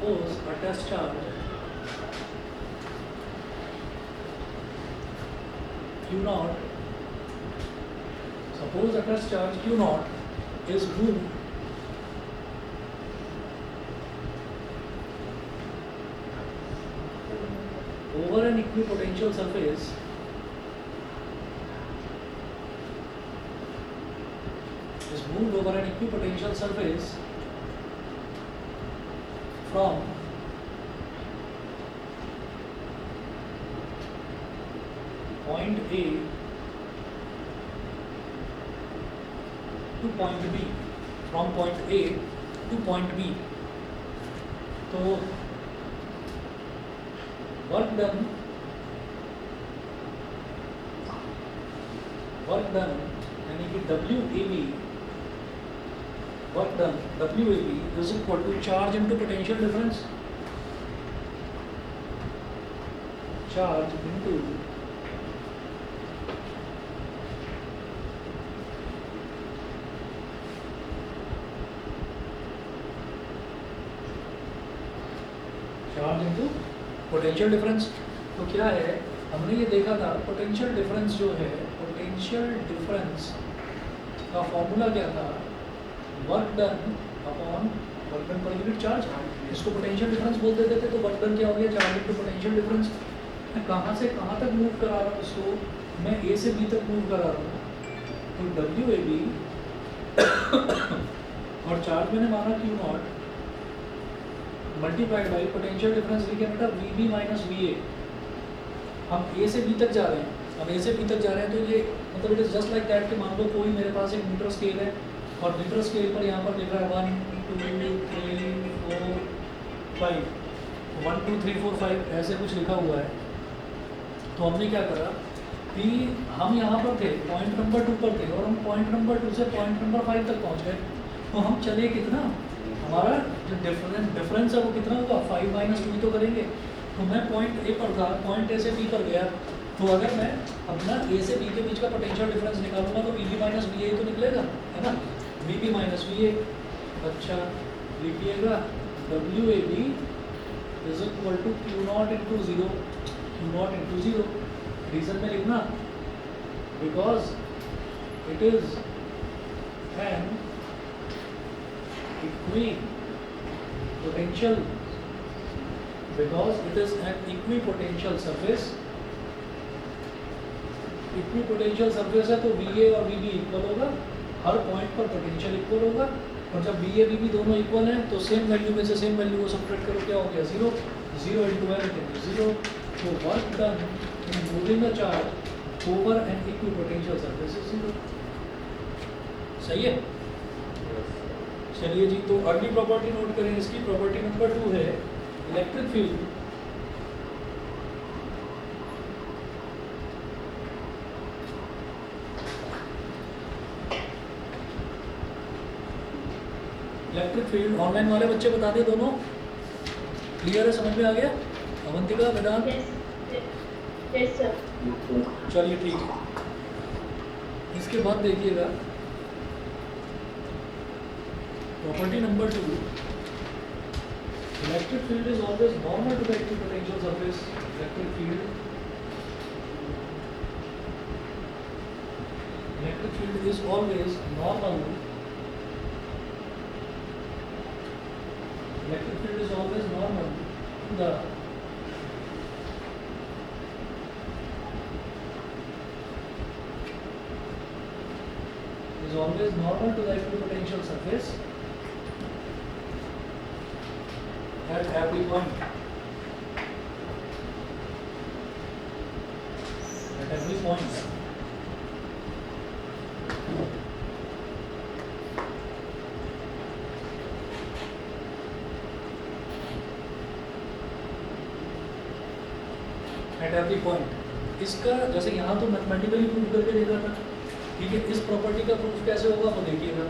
suppose a test charge Q naught, suppose a test charge Q naught is moved over an equipotential surface from point A to point B, from point A to point B. तो work done यानी कि WAB, work done WAB is equal to charge into potential difference, charge into potential difference. तो क्या है, हमने ये देखा था पोटेंशियल डिफरेंस जो है, पोटेंशियल डिफरेंस का फॉर्मूला क्या था, work done upon work done per unit charge. इसको पोटेंशियल डिफरेंस बोल देते थे। तो वर्क डन क्या हो गया, चार्ज इनटू पोटेंशियल डिफरेंस। मैं कहाँ से कहाँ तक मूव करा रहा हूँ इसको, मैं ए से बी तक मूव करा रहा हूँ। तो WAB और चार्ज मैंने माना Q not multiplied by potential difference लिखे बेटा VB माइनस VA। हम A से B तक जा रहे हैं। अब A से B तक जा रहे हैं तो ये मतलब it is just like that कि मान लो कोई मेरे पास एक मीटर स्केल है और मीटर स्केल पर यहाँ पर लिख रहा है 1 2 3 4 5, 1 2 3 4 5 ऐसे कुछ लिखा हुआ है। तो हमने क्या करा कि हम यहाँ पर थे, पॉइंट नंबर 2 पर थे और हम पॉइंट नंबर 2 से पॉइंट नंबर 5 तक पहुँच गए। तो हम चले कितना, हमारा जो डिफरेंस है वो कितना होगा, 5 माइनस 2 तो करेंगे। तो मैं पॉइंट ए पर था, पॉइंट ए से बी पर गया। तो अगर मैं अपना ए से बी के बीच का पोटेंशियल डिफरेंस निकालूंगा तो VB माइनस VA तो निकलेगा, है ना, VB माइनस VA। अच्छा लिखिएगा WAB is equal to Q not into 0, Q not into 0। Reason में लिखना because it is an equipotential, because it is an equipotential surface। equipotential surface है तो VA और VB इक्वल होगा, हर पॉइंट पर potential equal होगा। और जब VA VB दोनों इक्वल हैं तो सेम वैल्यू में से सेम वैल्यू को सब्ट्रैक्ट करो, क्या हो गया 0, 0 into L into 0। तो work done in moving a charge over an equipotential surface is 0। सही है। चलिए जी, तो अगली प्रॉपर्टी नोट करें। इसकी प्रॉपर्टी नंबर 2 है electric field. Electric field online वाले बच्चे बता दें, दोनों क्लियर है, समझ में आ गया? अवंतिका, वेदांत? Yes sir. चलिए ठीक है। इसके बाद देखिएगा property number 2, electric field is always normal to the equipotential surface. Electric field is always normal, electric field is always normal to the equipotential surface at every point, at every point। at every point। इसका जैसे यहाँ तो mathematically prove करके देखा था, ठीक है। इस प्रॉपर्टी का प्रूफ कैसे होगा वो देखिएगा।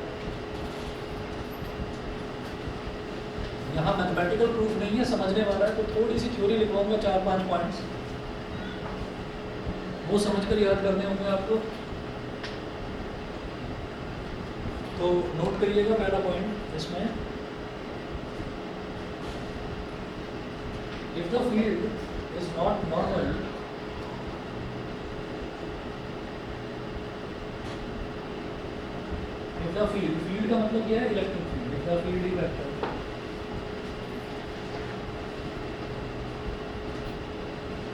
यहाँ मैथमेटिकल प्रूफ नहीं है, समझने वाला है, तो थोड़ी सी थ्योरी लिखवाऊंगा, 4-5 पॉइंट्स, वो समझकर याद करने होंगे आपको। तो नोट करिएगा पहला पॉइंट इसमें, if the field is not normal, if the field का मतलब क्या है, electric field, if the field is vector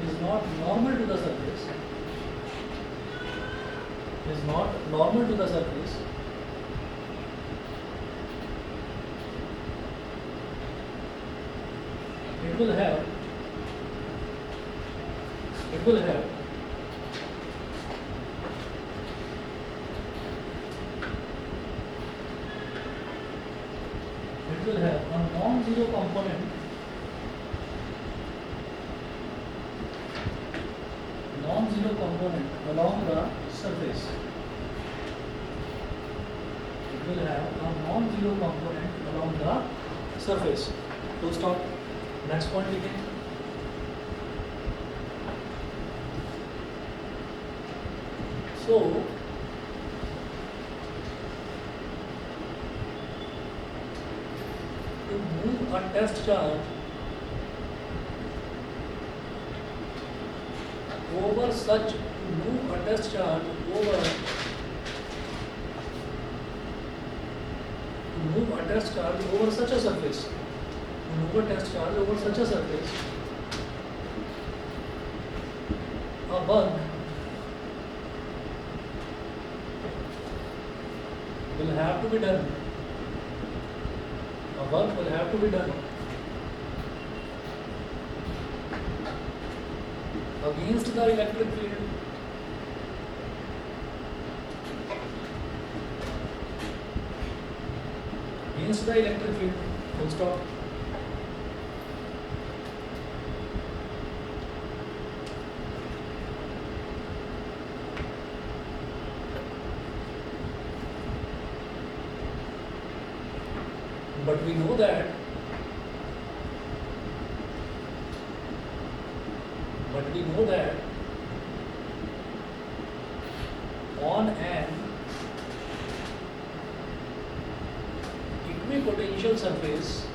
is not normal to the surface, is not normal to the surface, it will have it will have a non-zero component, along the surface. It will have a non-zero component along the surface. Full stop. Next point लिखें. So to move a test charge over such a surface, a bug will have to be done. Against the electric field. Full stop. But we know that on an equipotential surface,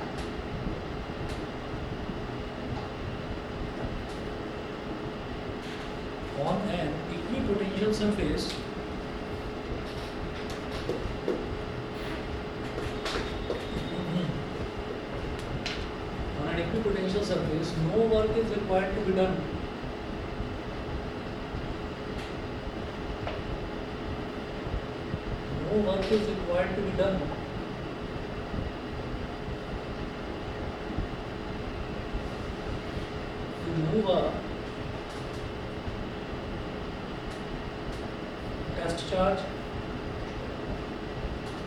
no work is required to be done. To move a test charge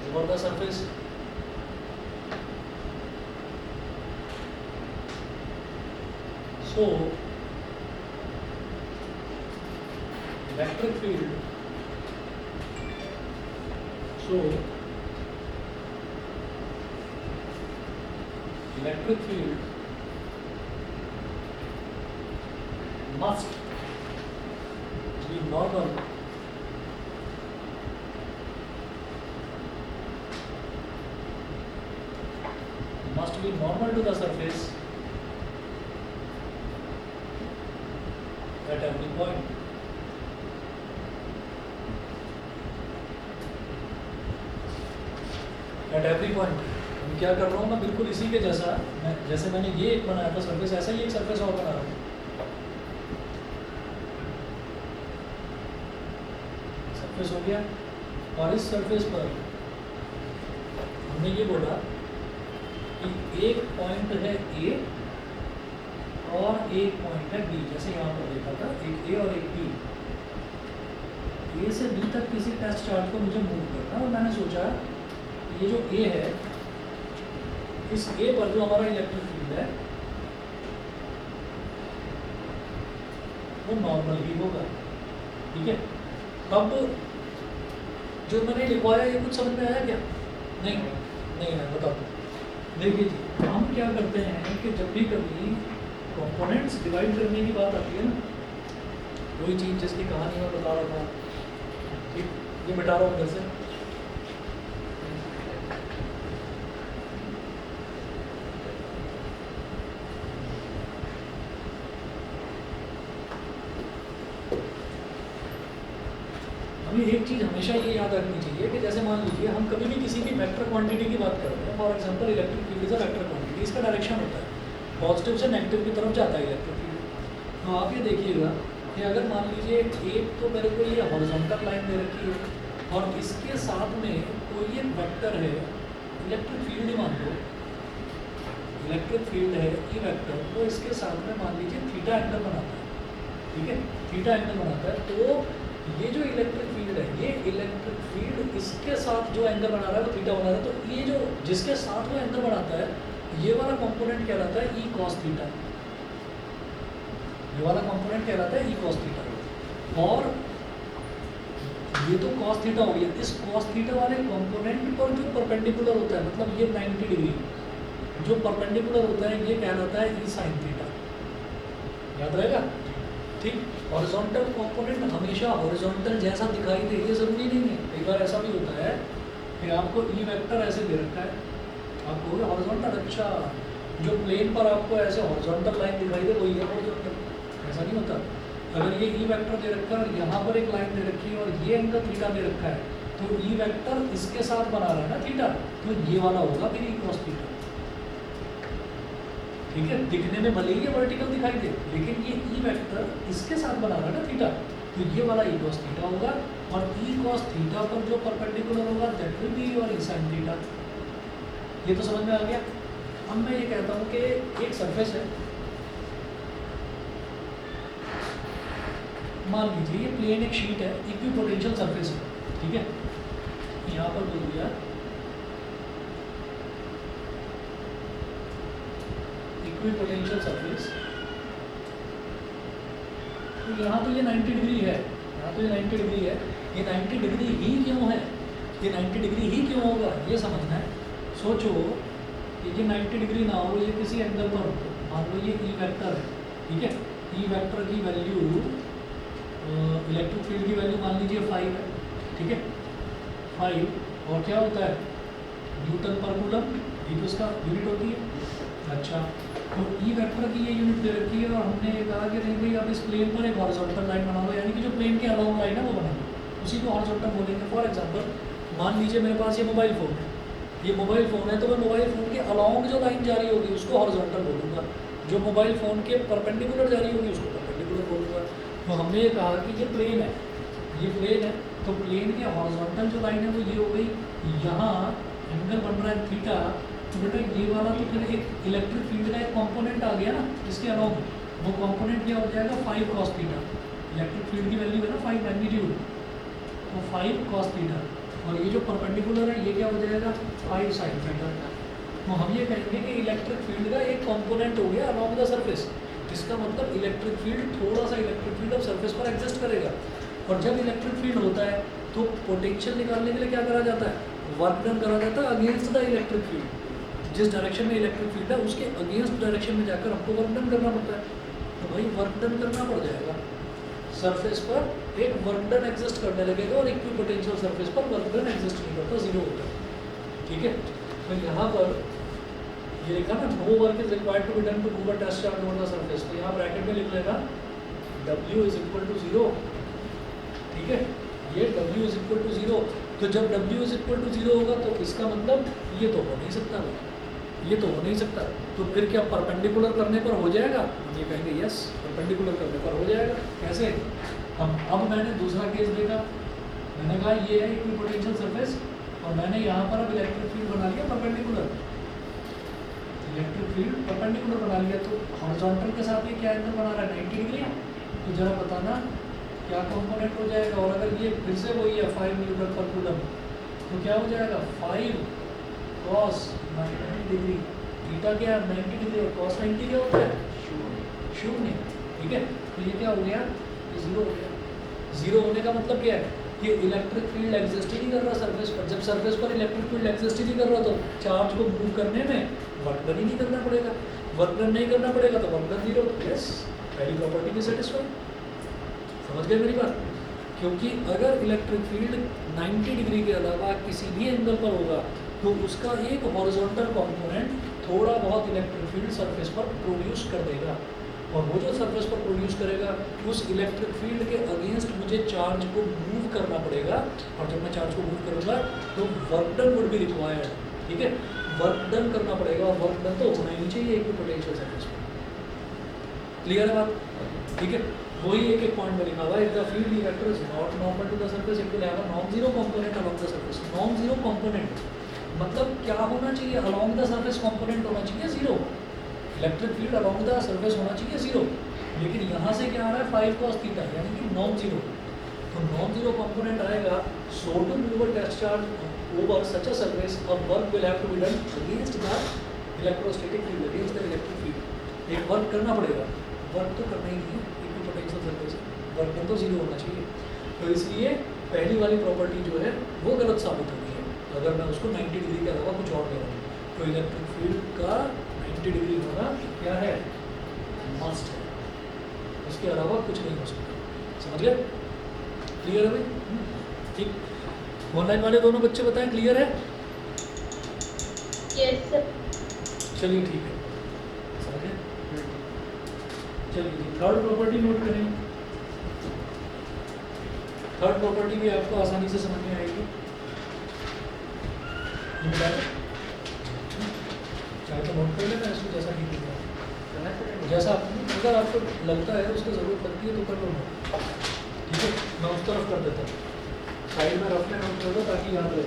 over the surface. So electric field must be normal to the surface at every point. मैं क्या कर रहा हूँ, मैं बिल्कुल इसी के जैसा, जैसे मैंने ये एक बनाया था सरफेस, ऐसा ही एक सरफेस और बना रहा हूँ. सरफेस हो गया, और इस सरफेस पर हमने ये बोला कि एक पॉइंट है A और एक पॉइंट है B. जैसे यहाँ पर देखा था, एक A और एक B. A से B तक किसी टेस्ट चार्ज को मुझे मूव करना, और मैंने सोचा ये जो A है, इस A पर जो हमारा इलेक्ट्रिक फील्ड है वो नॉर्मल ही होगा. ठीक है. अब जो मैंने लिखवाया ये कुछ समझ में आया क्या? नहीं है, बताओ. देखिए जी, हम क्या करते हैं कि जब भी कभी कंपोनेंट्स डिवाइड करने की बात आती है ना, कोई चीज़ जिसकी कहानी मैं बता रहा था, ठीक, ये मिटा रहा हूँ इधर से. ये एक चीज़ हमेशा ये याद रखनी चाहिए कि जैसे मान लीजिए हम कभी भी किसी भी वेक्टर क्वांटिटी की बात करते हैं, for example electric field is a vector quantity, इसका डायरेक्शन होता है पॉजिटिव से नेगेटिव की तरफ जाता है इलेक्ट्रिक फील्ड। तो आप ये देखिएगा कि अगर मान लीजिए एक तो मेरे को ये हॉरिजॉन्टल लाइन दे रखी है और इसके साथ में कोई एक वेक्टर है, इलेक्ट्रिक फील्ड ही मान लो, इलेक्ट्रिक फील्ड है ई वेक्टर, तो इसके साथ में मान लीजिए थीटा एंगल बनाता है, ठीक है, थीटा एंगल बनाता है। तो ये जो इलेक्ट्रिक फील्ड है, ये इलेक्ट्रिक फील्ड इसके साथ जो एंगल बना रहा है वो थीटा बना रहा है, तो ये जो जिसके साथ वो एंगल बनाता है ये वाला कंपोनेंट कहलाता है ई कॉस थीटा, ये वाला कंपोनेंट कहलाता है ई कॉस थीटा। और ये तो कॉस थीटा हो गया, इस कॉस थीटा वाले कंपोनेंट पर जो परपेंडिकुलर होता है, मतलब ये 90 डिग्री जो परपेंडिकुलर होता है ये कहलाता है ई साइन थीटा, याद रहेगा, ठीक। हॉरिजॉन्टल कंपोनेंट हमेशा हॉरिजॉन्टल जैसा दिखाई दे ये ज़रूरी नहीं है, कई बार ऐसा भी होता है कि आपको ई वेक्टर ऐसे दे रखा है, आप कहोगे हॉरिजॉन्टल, अच्छा जो प्लेन पर आपको ऐसे हॉरिजॉन्टल लाइन दिखाई दे वही है हॉरिजॉन्टल, ऐसा नहीं होता। अगर ये ई वेक्टर दे रखा है और यहाँ पर एक लाइन दे रखी है और ये एंगल थीटा दे रखा है, तो ई वेक्टर इसके साथ बना रहा है ना थीटा, तो ये वाला होगा फिर ई कॉस थीटा, ठीक है। दिखने में भले ही ये वर्टिकल दिखाई दे, लेकिन ये ई वेक्टर इसके साथ बना रहा है ना थीटा, तो ये वाला ई कॉस थीटा होगा, और ई कॉस थीटा पर जो परपेंडिकुलर होगा that will be your E sine theta. ये तो समझ में आ गया। अब मैं ये कहता हूँ कि एक सरफेस है, मान लीजिए ये प्लेन एक शीट है, इक्विपोटेंशियल सरफेस है, ठीक है, यहाँ पर बोल दिया इक्विपोटेंशियल सरफेस, तो यहाँ तो ये 90 डिग्री है, यहाँ तो ये 90 डिग्री है, ये 90 डिग्री ही क्यों है, ये 90 डिग्री ही क्यों होगा ये समझना है। सोचो ये 90 डिग्री ना हो, ये किसी एंगल पर हो, मान लो ये ई वेक्टर है, ठीक है, ई वेक्टर की वैल्यू इलेक्ट्रिक फील्ड की वैल्यू मान लीजिए 5 है, ठीक है, 5, और क्या होता है न्यूटन पर कूलम, ये तो उसका यूनिट होती है। अच्छा, तो ई वेक्टर की ये यूनिट दे रखी है और हमने ये कहा कि नहीं भाई अब इस प्लेन पर एक हॉरिजॉन्टल लाइन बना लो, यानी कि जो प्लेन के अलाउंग लाइन है वो बना लो, उसी को हॉरिजॉन्टल बोलेंगे। फॉर एग्जांपल मान लीजिए मेरे पास ये मोबाइल फ़ोन है, ये मोबाइल फ़ोन है, तो मैं मोबाइल फ़ोन के अलाउंग जो लाइन जा रही होगी उसको हॉरिजॉन्टल बोलूँगा, जो मोबाइल फ़ोन के परपेंडिकुलर जा रही होगी उसको परपेंडिकुलर बोलूँगा। तो हमने ये कहा कि ये प्लेन है, ये प्लेन है, तो प्लेन के हॉरिजॉन्टल जो लाइन है वो ये हो गई, यहाँ एंगल बन रहा है थीटा, तो बेटा ये वाला तो फिर एक इलेक्ट्रिक फील्ड का एक कंपोनेंट आ गया ना इसके अलावा, वो कंपोनेंट क्या हो जाएगा 5 cos थीटा, इलेक्ट्रिक फील्ड की वैल्यू है ना 5 मैग्नीट्यूड, तो 5 cos थीटा, और ये जो परपेंडिकुलर है ये क्या हो जाएगा 5 sin थीटा। तो हम ये कहेंगे कि इलेक्ट्रिक फील्ड का एक कंपोनेंट हो गया अलॉन्ग द सरफेस, इसका मतलब इलेक्ट्रिक फील्ड थोड़ा सा इलेक्ट्रिक फील्ड अब सरफेस पर एग्जिस्ट करेगा, और जब इलेक्ट्रिक फील्ड होता है तो पोटेंशियल निकालने के लिए क्या करा जाता है, वर्क डन करा जाता है अगेंस्ट द इलेक्ट्रिक फील्ड, जिस डायरेक्शन में इलेक्ट्रिक फील्ड है उसके अगेंस्ट डायरेक्शन में जाकर हमको वर्क डन करना पड़ता है। तो भाई वर्क डन करना पड़ जाएगा, सरफेस पर एक वर्क डन एग्जिस्ट करने लगेगा और इक्विपोटेंशियल सरफेस पर वर्क डन एग्जिस्ट नहीं करता, जीरो होता है, ठीक है। तो यहाँ पर ये लिखा ना no work is required to be done to move a test charge over the surface, तो यहाँ ब्रैकेट में लिख लेना W इज इक्वल टू 0, ठीक है, ये W इज इक्वल टू 0, तो जब W इज इक्वल टू 0 होगा तो इसका मतलब ये तो हो नहीं सकता, ये तो हो नहीं सकता, तो फिर क्या परपेंडिकुलर करने पर हो जाएगा, हम ये कहेंगे यस परपेंडिकुलर करने पर हो जाएगा। कैसे, अब मैंने दूसरा केस देखा, मैंने कहा ये है इक्विपोटेंशियल सरफेस और मैंने यहाँ पर अब इलेक्ट्रिक फील्ड बना लिया परपेंडिकुलर, इलेक्ट्रिक फील्ड परपेंडिकुलर बना लिया, तो हॉरिजॉन्टल के साथ ये क्या एंगल बना रहा है 90 डिग्री, तो जरा बताना क्या कंपोनेंट हो जाएगा। और अगर ये फिर से वही है 5 न्यूटन पर कूलम, तो क्या हो जाएगा 5 cos 90 डिग्री, थीटा क्या है 90 डिग्री और cos 90 क्या होता है शून्य, ठीक है। तो ये क्या हो गया, ये 0 हो गया। 0 होने का मतलब क्या है, ये इलेक्ट्रिक फील्ड एग्जिस्ट ही नहीं कर रहा सरफेस पर, जब सरफेस पर इलेक्ट्रिक फील्ड एग्जिस्ट ही नहीं कर रहा तो चार्ज को मूव करने में वर्क डन ही नहीं करना पड़ेगा, वर्क डन नहीं करना पड़ेगा तो वर्क डन 0, यस पहली प्रॉपर्टी भी सेटिस्फाई। समझ गए मेरी बात, क्योंकि अगर इलेक्ट्रिक फील्ड 90 डिग्री के अलावा किसी भी एंगल पर होगा तो उसका एक हॉरिजॉन्टल कंपोनेंट थोड़ा बहुत इलेक्ट्रिक फील्ड सरफेस पर प्रोड्यूस कर देगा, और वो जो सरफेस पर प्रोड्यूस करेगा उस इलेक्ट्रिक फील्ड के अगेंस्ट मुझे चार्ज को मूव करना पड़ेगा, और जब मैं चार्ज को मूव करूँगा तो work done would be required, ठीक है, वर्क डन करना पड़ेगा, और वर्क डन तो होना ही नहीं चाहिए एक पोटेंशियल सरफेस पर। क्लियर है बात, ठीक है। वही एक एक पॉइंट में लिखा हुआ है, if the field vector is not normal to the surface it will have a non zero component along the surface. Non zero component मतलब क्या होना चाहिए, अलोंग द सरफेस कंपोनेंट होना चाहिए zero, electric field along the surface होना चाहिए zero, लेकिन यहाँ से क्या आ रहा है 5 cos थीटा यानी कि नॉन जीरो। तो नॉन जीरो कंपोनेंट आएगा, so to move a test charge over such a surface a work will have to be done against the electrostatic field, against the electric field. एक work करना पड़ेगा, work तो करना ही नहीं है, पोटेंशियल सरफेस वर्क डन तो zero होना चाहिए। तो इसलिए पहली वाली प्रॉपर्टी जो है वो गलत साबित होती है अगर मैं उसको 90 डिग्री के अलावा कुछ और ले रहा हूँ। तो इलेक्ट्रिक फील्ड का 90 डिग्री होना क्या है, मस्ट है, उसके अलावा कुछ नहीं हो सकता। समझ गए, क्लियर है भाई, ठीक। ऑनलाइन वाले दोनों बच्चे बताएं क्लियर है? Yes sir. चलिए ठीक है, समझ गए। चलिए थर्ड प्रॉपर्टी नोट करें। थर्ड प्रॉपर्टी भी आपको आसानी से समझ में आएगी, चाहे तो नोट कर लेना इसको जैसा ठीक है, जैसा अगर आपको लगता है उसको ज़रूरत लगती है तो कर लो, ठीक है। मैं उस तरफ कर देता हूँ, साइड में रफ में नोट कर दो ताकि याद रहे।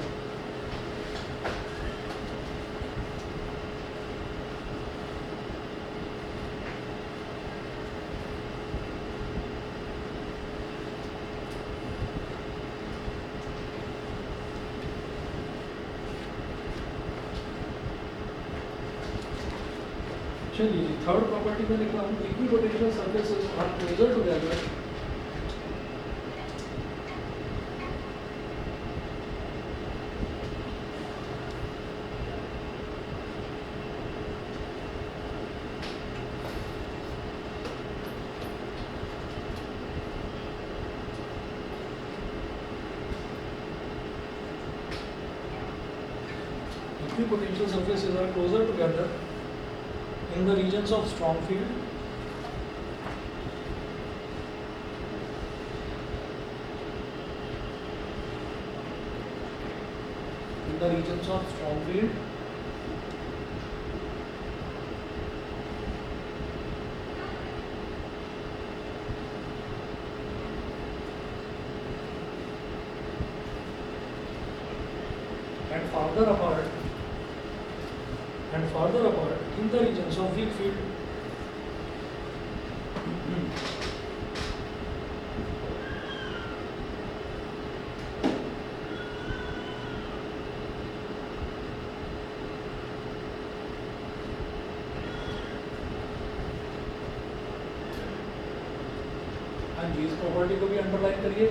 चलिए थर्ड प्रॉपर्टी में लिखा हूँ, equipotential surfaces are closer together equipotential surfaces are closer together in the regions of strong field and farther apart in the regions of weak field. and इस प्रॉपर्टी को भी अंडरलाइन करिए।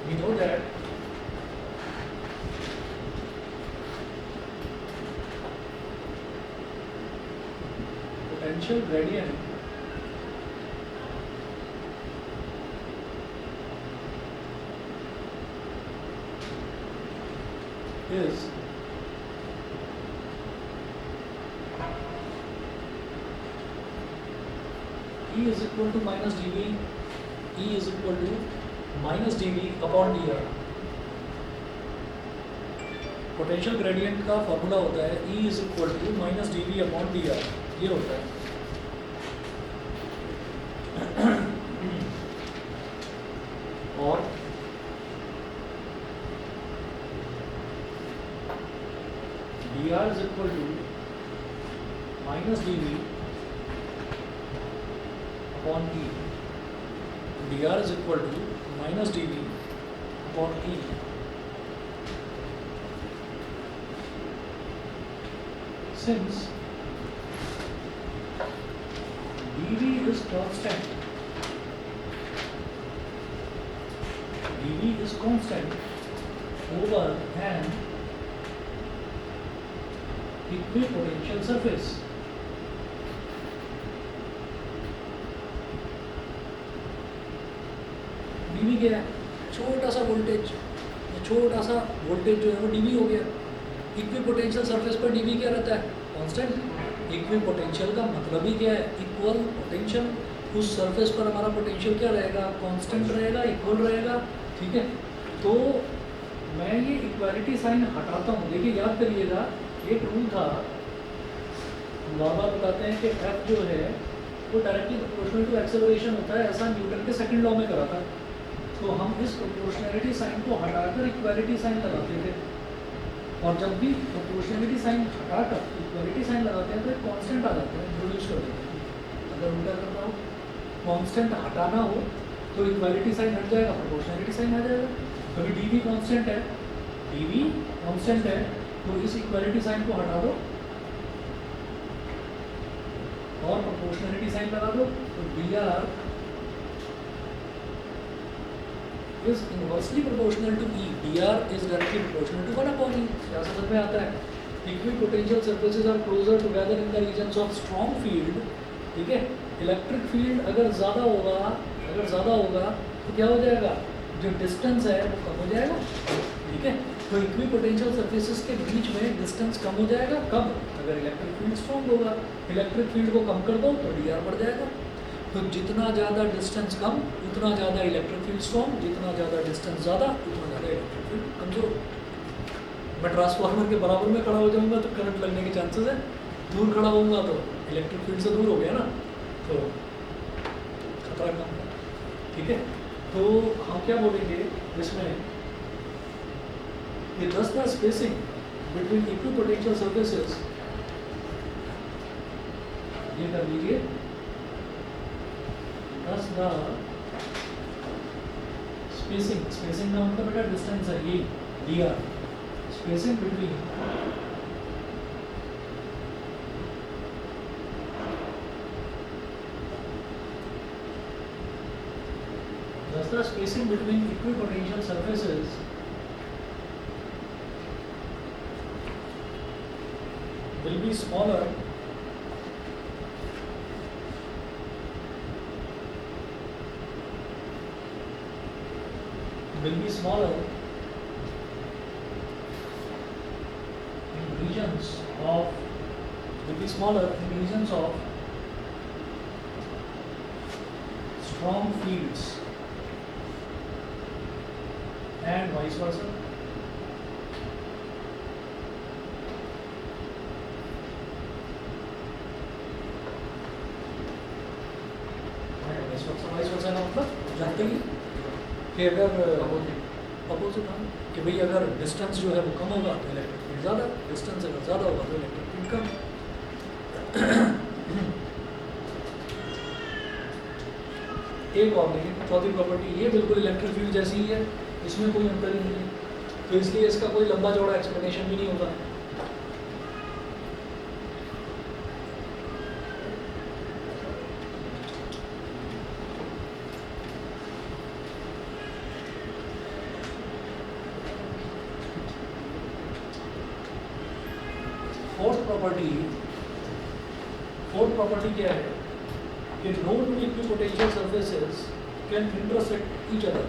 We know that potential gradient is E is equal to minus dV, E is equal to minus dV upon dr। Potential gradient का formula होता है E is equal to minus d V upon d r, ये होता है। और d r is equal to minus d V upon E, d r is equal to minus d V upon E. Since dV is constant, dV is constant over an equipotential surface. DV क्या है? छोटा सा voltage, छोटा सा voltage जो है वो DV हो गया। इक्विपोटेंशियल सरफेस पर डीवी क्या रहता है? कांस्टेंट। इक्विपोटेंशियल का मतलब ही क्या है? Equal potential. उस सरफेस पर हमारा पोटेंशियल क्या रहेगा? कांस्टेंट रहेगा, इक्वल रहेगा। ठीक है, तो मैं ये इक्वालिटी साइन हटाता हूँ। देखिए याद करिएगा, एक रूल था, हम बार बार बताते हैं कि एफ जो है वो डायरेक्टली प्रोपोर्शनल टू एक्सेलरेशन होता है, ऐसा न्यूटन के सेकंड लॉ में करा था। तो हम इस प्रोपोर्शनैलिटी साइन को हटाकर इक्वालिटी साइन लगाते थे, और जब भी प्रोपोर्शनैलिटी साइन हटाकर इक्वालिटी साइन लगाते हैं तो एक कांस्टेंट आ जाता है, इंट्रोड्यूस कर देते हैं। अगर उल्टा करना हो, कांस्टेंट हटाना हो तो इक्वालिटी साइन हट जाएगा, प्रोपोर्शनैलिटी साइन आ जाएगा। कभी डीवी कांस्टेंट है, डीवी कांस्टेंट है, तो इस इक्वालिटी साइन को हटा दो और प्रोपोर्शनैलिटी साइन लगा दो, तो D R is inversely proportional to E. dr is directly proportional to 1 upon E. क्या समझ में आता है? Equipotential surfaces are closer together in the regions of strong field. ठीक है, इलेक्ट्रिक फील्ड अगर ज़्यादा होगा तो क्या हो जाएगा? जो डिस्टेंस है वो कम हो जाएगा। ठीक है, तो इक्विपोटेंशियल सरफेसेस के बीच में डिस्टेंस कम हो जाएगा। कब? अगर इलेक्ट्रिक फील्ड स्ट्रॉन्ग होगा। इलेक्ट्रिक फील्ड को कम कर दो तो dr बढ़ जाएगा। तो जितना ज़्यादा डिस्टेंस कम उतना ज़्यादा इलेक्ट्रिक फील्ड स्ट्रॉन्ग, जितना ज़्यादा डिस्टेंस ज़्यादा उतना ज़्यादा इलेक्ट्रिक फील्ड कमजोर। मैं ट्रांसफार्मर के बराबर में खड़ा हो जाऊंगा तो करंट लगने के चांसेस है, दूर खड़ा होऊंगा तो इलेक्ट्रिक फील्ड से दूर हो गया ना, तो खतरा कम है। ठीक है, तो हम क्या बोलेंगे इसमें कि thus the spacing between equipotential surfaces, ये कर लीजिए, thus the spacing का मतलब बेटा डिस्टेंस है, ये dr, spacing between thus the spacing between equipotential surfaces will be smaller in regions of strong fields and vice versa. Vice versa का मतलब जानते ही कि अगर अपोजिट हम कि भाई अगर डिस्टेंस जो है वो कम होगा तो इलेक्ट्रिक फील्ड ज़्यादा, डिस्टेंस अगर ज़्यादा होगा तो इलेक्ट्रिक फील्ड कम। एक और देखिए, चौथी प्रॉपर्टी, ये बिल्कुल इलेक्ट्रिक फील्ड जैसी ही है, इसमें कोई अंतर ही नहीं है, तो इसलिए इसका कोई लंबा चौड़ा एक्सप्लेनेशन भी नहीं होगा। फोर्थ प्रॉपर्टी क्या है कि no two equipotential surfaces can intersect each other.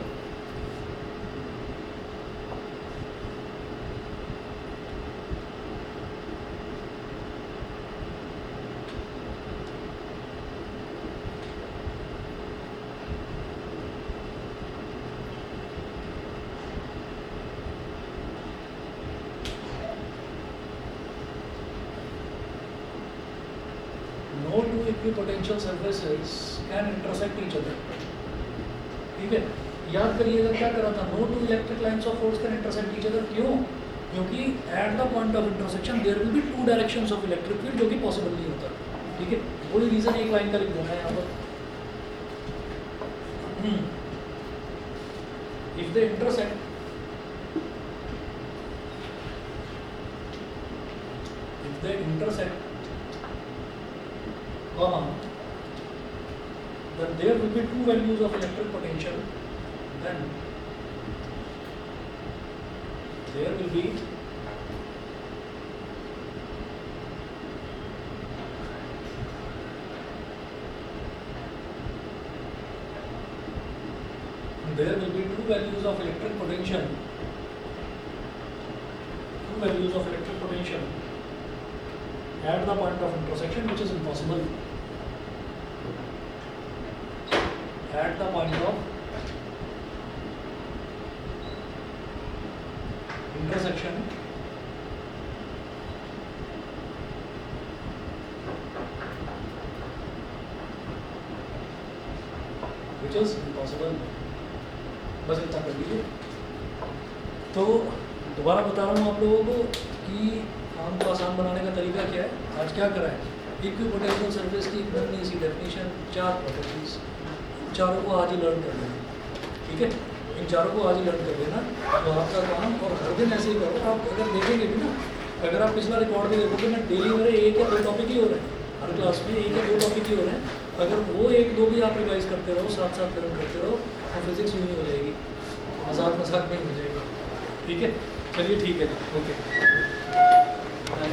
No two equipotential surfaces can intersect each other. ठीक है, याद करिएगा क्या करा था, no two electric lines of force can intersect each other. क्यों? क्योंकि at the point of intersection there will be two directions of electric field, जो कि पॉसिबल नहीं होता। ठीक है, वही रीजन एक लाइन का लिख देना है यहाँ पर। If they intersect, then there will be two values of electric potential, then there will be there will be two values of electric potential at the point of intersection, which is impossible. At the point of intersection, which is impossible. बस इतना कर लीजिए। तो दोबारा बता रहा हूँ आप लोगों को कि काम को आसान बनाने का तरीका क्या है। आज क्या करा है, इक्विपोटेंशियल सरफेस की नन्ही सी डेफिनेशन, 4 प्रॉपर्टीज, चारों को आज ही लर्न कर लेना, ठीक है। इन चारों को आज ही लर्न कर लेना, तो आपका काम, और हर दिन ऐसे ही करो। आप अगर देखेंगे भी ना, अगर आप पिछला रिकॉर्ड भी देखोगे ना, डेली मेरे 1 या 2 टॉपिक ही हो रहे हैं, हर क्लास में 1 या 2 टॉपिक ही हो रहे हैं। अगर वो 1-2 भी आप रिवाइज करते रहो, साथ लर्न करते रहो, तो फिजिक्स यूँ ही हो जाएगी, मजाक में हो जाएगी, ठीक है। चलिए ठीक है, ओके।